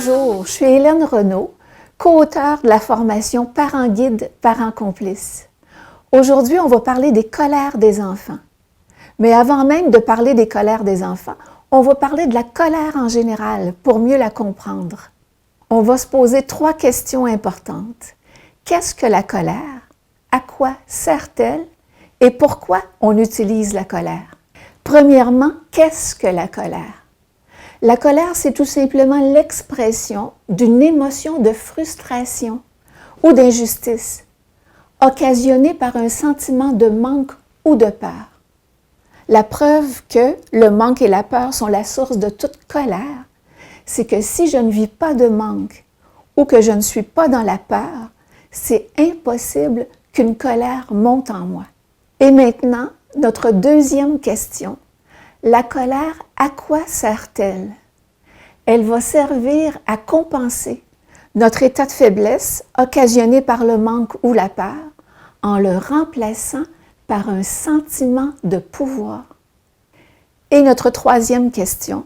Bonjour, je suis Hélène Renaud, co-auteure de la formation Parents guides, parents complices. Aujourd'hui, on va parler des colères des enfants. Mais avant même de parler des colères des enfants, on va parler de la colère en général pour mieux la comprendre. On va se poser 3 questions importantes. Qu'est-ce que la colère? À quoi sert-elle? Et pourquoi on utilise la colère? Premièrement, qu'est-ce que la colère? La colère, c'est tout simplement l'expression d'une émotion de frustration ou d'injustice, occasionnée par un sentiment de manque ou de peur. La preuve que le manque et la peur sont la source de toute colère, c'est que si je ne vis pas de manque ou que je ne suis pas dans la peur, c'est impossible qu'une colère monte en moi. Et maintenant, notre deuxième question. La colère, à quoi sert-elle? Elle va servir à compenser notre état de faiblesse occasionné par le manque ou la peur en le remplaçant par un sentiment de pouvoir. Et notre troisième question,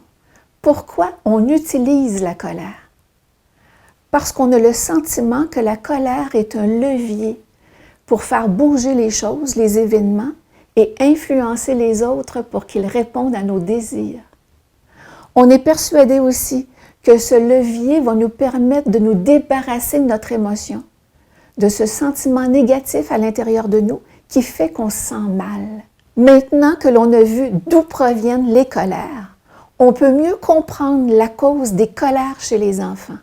pourquoi on utilise la colère? Parce qu'on a le sentiment que la colère est un levier pour faire bouger les choses, les événements, et influencer les autres pour qu'ils répondent à nos désirs. On est persuadé aussi que ce levier va nous permettre de nous débarrasser de notre émotion, de ce sentiment négatif à l'intérieur de nous qui fait qu'on se sent mal. Maintenant que l'on a vu d'où proviennent les colères, on peut mieux comprendre la cause des colères chez les enfants,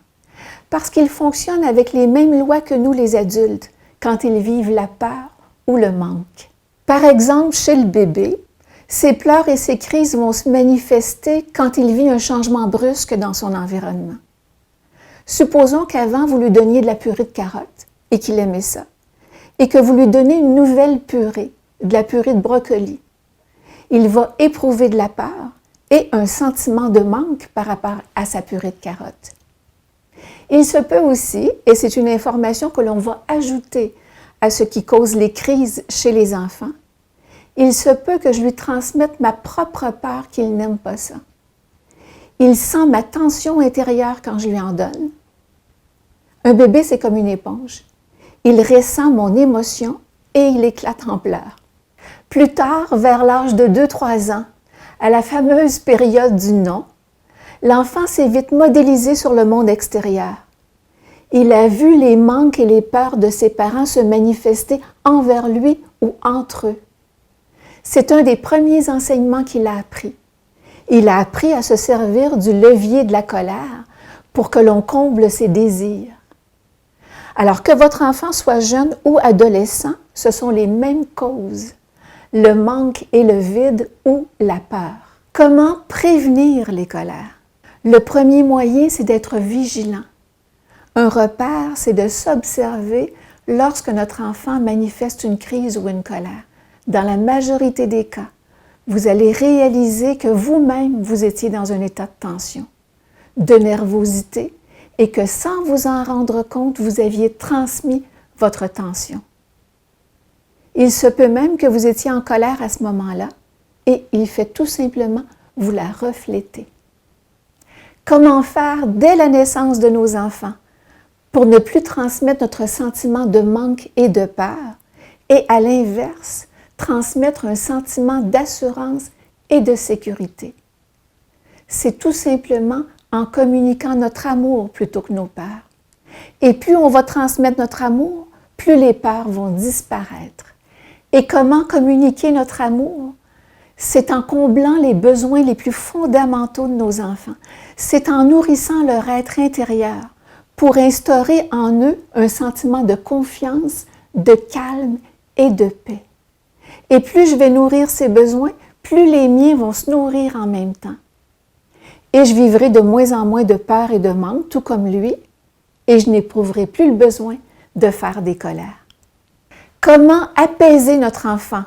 parce qu'ils fonctionnent avec les mêmes lois que nous les adultes quand ils vivent la peur ou le manque. Par exemple, chez le bébé, ses pleurs et ses crises vont se manifester quand il vit un changement brusque dans son environnement. Supposons qu'avant, vous lui donniez de la purée de carottes et qu'il aimait ça, et que vous lui donnez une nouvelle purée, de la purée de brocoli. Il va éprouver de la peur et un sentiment de manque par rapport à sa purée de carottes. Il se peut aussi, et c'est une information que l'on va ajouter à ce qui cause les crises chez les enfants, il se peut que je lui transmette ma propre peur qu'il n'aime pas ça. Il sent ma tension intérieure quand je lui en donne. Un bébé, c'est comme une éponge. Il ressent mon émotion et il éclate en pleurs. Plus tard, vers l'âge de 2-3 ans, à la fameuse période du non, l'enfant s'est vite modélisé sur le monde extérieur. Il a vu les manques et les peurs de ses parents se manifester envers lui ou entre eux. C'est un des premiers enseignements qu'il a appris. Il a appris à se servir du levier de la colère pour que l'on comble ses désirs. Alors que votre enfant soit jeune ou adolescent, ce sont les mêmes causes, le manque et le vide ou la peur. Comment prévenir les colères? Le premier moyen, c'est d'être vigilant. Un repère, c'est de s'observer lorsque notre enfant manifeste une crise ou une colère. Dans la majorité des cas, vous allez réaliser que vous-même, vous étiez dans un état de tension, de nervosité, et que sans vous en rendre compte, vous aviez transmis votre tension. Il se peut même que vous étiez en colère à ce moment-là, et il fait tout simplement vous la refléter. Comment faire dès la naissance de nos enfants pour ne plus transmettre notre sentiment de manque et de peur, et à l'inverse, transmettre un sentiment d'assurance et de sécurité? C'est tout simplement en communiquant notre amour plutôt que nos peurs. Et plus on va transmettre notre amour, plus les peurs vont disparaître. Et comment communiquer notre amour? C'est en comblant les besoins les plus fondamentaux de nos enfants. C'est en nourrissant leur être intérieur, pour instaurer en eux un sentiment de confiance, de calme et de paix. Et plus je vais nourrir ces besoins, plus les miens vont se nourrir en même temps. Et je vivrai de moins en moins de peur et de manque, tout comme lui, et je n'éprouverai plus le besoin de faire des colères. Comment apaiser notre enfant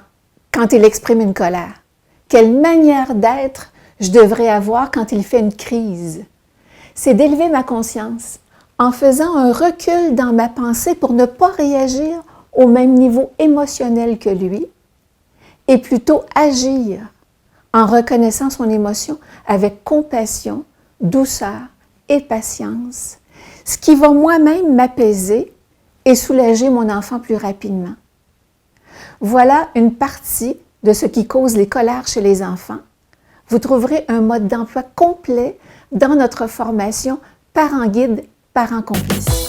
quand il exprime une colère? Quelle manière d'être je devrais avoir quand il fait une crise? C'est d'élever ma conscience, en faisant un recul dans ma pensée pour ne pas réagir au même niveau émotionnel que lui, et plutôt agir en reconnaissant son émotion avec compassion, douceur et patience, ce qui va moi-même m'apaiser et soulager mon enfant plus rapidement. Voilà une partie de ce qui cause les colères chez les enfants. Vous trouverez un mode d'emploi complet dans notre formation Parents guides, parents complices.